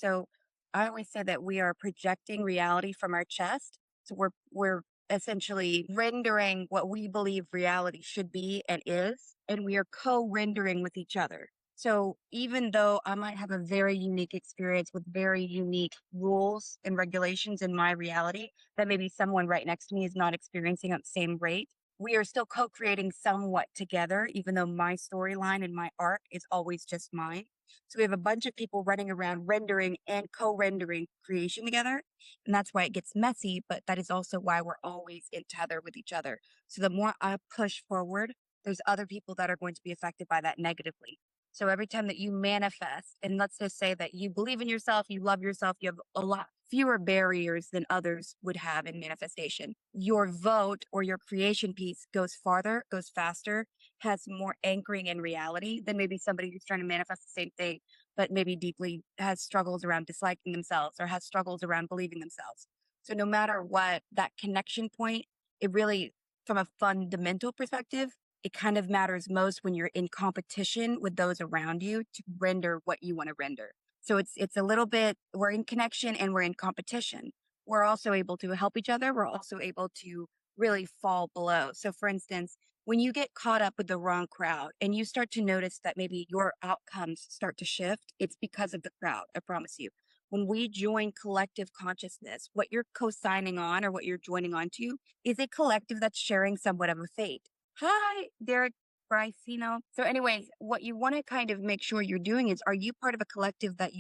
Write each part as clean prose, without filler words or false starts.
So I always say that we are projecting reality from our chest. So we're essentially rendering what we believe reality should be and is, and we are co-rendering with each other. So even though I might have a very unique experience with very unique rules and regulations in my reality that maybe someone right next to me is not experiencing at the same rate, we are still co-creating somewhat together, even though my storyline and my arc is always just mine. So we have a bunch of people running around rendering and co-rendering creation together. And that's why it gets messy, but that is also why we're always in tether with each other. So the more I push forward, there's other people that are going to be affected by that negatively. So every time that you manifest, and let's just say that you believe in yourself, you love yourself, you have a lot fewer barriers than others would have in manifestation. Your vote or your creation piece goes farther, goes faster, has more anchoring in reality than maybe somebody who's trying to manifest the same thing, but maybe deeply has struggles around disliking themselves or has struggles around believing themselves. So no matter what, that connection point, it really, from a fundamental perspective, it kind of matters most when you're in competition with those around you to render what you want to render. So it's a little bit, we're in connection and we're in competition. We're also able to help each other. We're also able to really fall below. So for instance, when you get caught up with the wrong crowd and you start to notice that maybe your outcomes start to shift, it's because of the crowd. I promise you. When we join collective consciousness, what you're co-signing on or what you're joining onto is a collective that's sharing somewhat of a fate. Hi, Derek Bricino. So, anyways, what you want to kind of make sure you're doing is, are you part of a collective that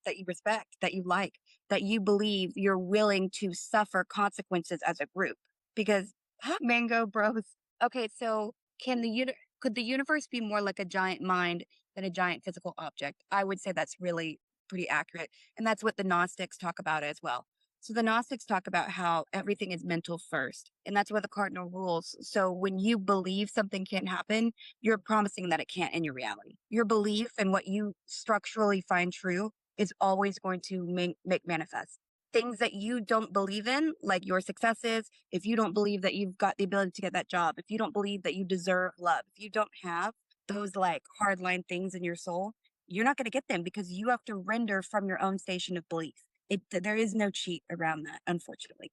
that you respect, that you like, that you believe you're willing to suffer consequences as a group? Because Mango Bros. Okay, so could the universe be more like a giant mind than a giant physical object? I would say that's really pretty accurate, and that's what the Gnostics talk about as well. So the Gnostics talk about how everything is mental first, and that's what the cardinal rules. So when you believe something can't happen, you're promising that it can't in your reality. Your belief and what you structurally find true is always going to make manifest. Things that you don't believe in, like your successes, if you don't believe that you've got the ability to get that job, if you don't believe that you deserve love, if you don't have those like hardline things in your soul, you're not going to get them because you have to render from your own station of belief. There is no cheat around that, unfortunately.